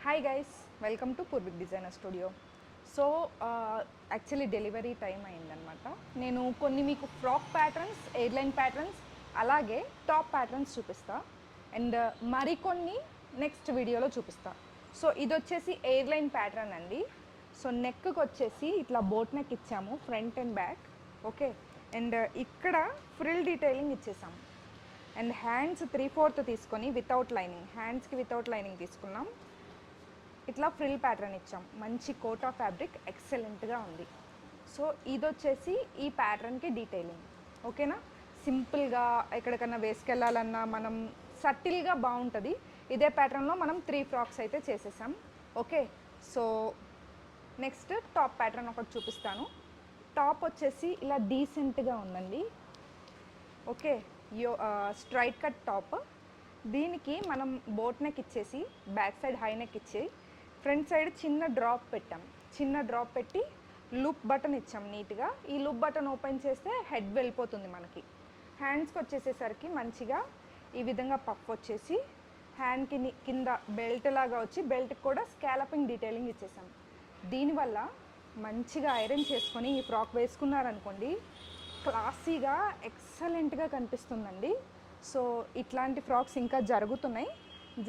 Hi guys, welcome to Purvik designer studio. So actually delivery time అయిందనమాట. నేను కొన్ని మీకు ఫ్రాక్ ప్యాటర్న్స్, ఎయిర్లైన్ ప్యాటర్న్స్, అలాగే టాప్ ప్యాటర్న్స్ చూపిస్తా. అండ్ మరికొన్ని నెక్స్ట్ వీడియోలో చూపిస్తా. సో ఇది వచ్చేసి ఎయిర్లైన్ ప్యాటర్న్ అండి. సో నెక్కి వచ్చేసి ఇట్లా బోట్ నెక్ ఇచ్చాము, front and back. Okay, and ఇక్కడ ఫ్రిల్ డీటెయిలింగ్ ఇచ్చేసాము. అండ్ హ్యాండ్స్ 3/4 తీసుకొని వితౌట్ లైనింగ్, హ్యాండ్స్కి వితౌట్ లైనింగ్ తీసుకున్నాం. ఇట్లా ఫ్రిల్ ప్యాటర్న్ ఇచ్చాం, మంచి కోటా ఫ్యాబ్రిక్, ఎక్సలెంట్గా ఉంది. సో ఇది వచ్చేసి ఈ ప్యాటర్న్కి డీటెయిలింగ్. ఓకేనా, సింపుల్గా ఎక్కడికన్నా వేసుకెళ్ళాలన్నా మనం సటిల్గా బాగుంటుంది. ఇదే ప్యాటర్న్లో మనం 3 ఫ్రాక్స్ అయితే చేసేసాం. Okay, so next top pattern ఒకటి చూపిస్తాను. టాప్ వచ్చేసి ఇలా డీసెంట్గా ఉందండి. Okay, straight cut top. దీనికి మనం బోట్ నెక్ ఇచ్చేసి బ్యాక్ సైడ్ హై నెక్ ఇచ్చి ఫ్రంట్ సైడ్ చిన్న డ్రాప్ పెట్టాం. చిన్న డ్రాప్ పెట్టి లూప్ బటన్ ఇచ్చాం నీట్గా. ఈ లూప్ బటన్ ఓపెన్ చేస్తే హెడ్ వెళ్ళిపోతుంది మనకి. హ్యాండ్స్కి వచ్చేసేసరికి మంచిగా ఈ విధంగా పఫ్ వచ్చేసి హ్యాండ్కి కింద బెల్ట్ లాగా వచ్చి బెల్ట్కి కూడా స్కాలపింగ్ డీటెయిలింగ్ ఇచ్చేసాం. దీనివల్ల మంచిగా ఐరన్ చేసుకొని ఈ ఫ్రాక్ వేసుకున్నారనుకోండి, క్లాసీగా ఎక్సలెంట్గా కనిపిస్తుందండి. సో ఇట్లాంటి ఫ్రాక్స్ ఇంకా జరుగుతున్నాయి,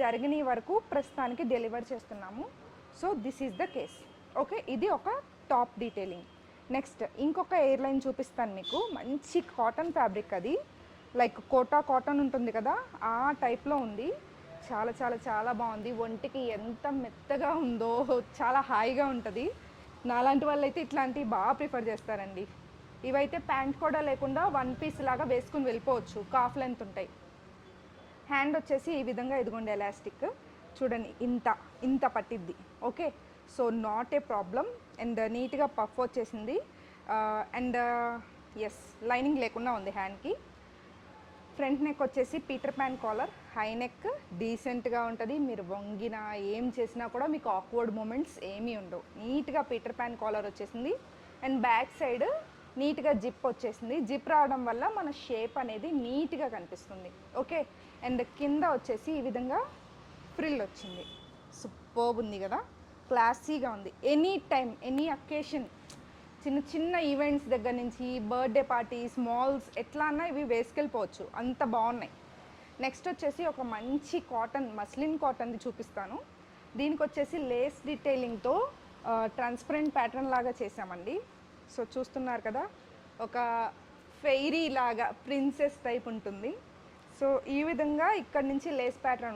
జరిగిన వరకు ప్రస్తుతానికి డెలివర్ చేస్తున్నాము. So this is the case. Okay, ఇది ఒక టాప్ డీటెయిలింగ్. నెక్స్ట్ ఇంకొక ఎయిర్లైన్ చూపిస్తాను మీకు. మంచి కాటన్ ఫ్యాబ్రిక్, అది లైక్ కోటా కాటన్ ఉంటుంది కదా, ఆ టైప్లో ఉంది. చాలా చాలా చాలా బాగుంది. ఒంటికి ఎంత మెత్తగా ఉందో, చాలా హాయిగా ఉంటుంది. నాలాంటి వాళ్ళు అయితే ఇట్లాంటివి బాగా ప్రిఫర్ చేస్తారండి. ఇవైతే ప్యాంట్ కూడా లేకుండా 1 పీస్ లాగా వేసుకుని వెళ్ళిపోవచ్చు, కాఫ్ లెంత్ ఉంటాయి. హ్యాండ్ వచ్చేసి ఈ విధంగా ఇదిగోండి ఎలాస్టిక్ చూడండి, ఇంత పట్టిద్ది. Okay, so not a problem. And నీట్గా పఫ్ వచ్చేసింది. అండ్ ఎస్, లైనింగ్ లేకుండా ఉంది హ్యాండ్కి. ఫ్రంట్ నెక్ వచ్చేసి Peter Pan collar, high neck, డీసెంట్గా ఉంటుంది. మీరు వంగినా ఏం చేసినా కూడా మీకు ఆక్వర్డ్ మూమెంట్స్ ఏమీ ఉండవు. నీట్గా పీటర్ ప్యాన్ కాలర్ వచ్చేసింది. అండ్ బ్యాక్ సైడ్ నీట్గా జిప్ వచ్చేసింది. జిప్ రావడం వల్ల మన షేప్ అనేది నీట్గా కనిపిస్తుంది. ఓకే, అండ్ కింద వచ్చేసి ఈ విధంగా ఫ్రిల్ వచ్చింది. సూపర్బ్ ఉంది కదా, క్లాసీగా ఉంది. ఎనీ టైం, ఎనీ అకేషన్, చిన్న చిన్న ఈవెంట్స్ దగ్గర నుంచి బర్త్డే పార్టీస్, మాల్స్, ఎట్లా అన్నా ఇవి వేసుకెళ్ళిపోవచ్చు, అంత బాగున్నాయి. నెక్స్ట్ వచ్చేసి ఒక మంచి కాటన్, మస్లిన్ కాటన్ది చూపిస్తాను. దీనికి వచ్చేసి లేస్ డీటెయిలింగ్తో ట్రాన్స్పరెంట్ ప్యాటర్న్ లాగా చేసామండి. సో చూస్తున్నారు కదా, ఒక ఫెయిరీ లాగా ప్రిన్సెస్ టైప్ ఉంటుంది. సో ఈ విధంగా ఇక్కడ నుంచి లేస్ ప్యాటర్న్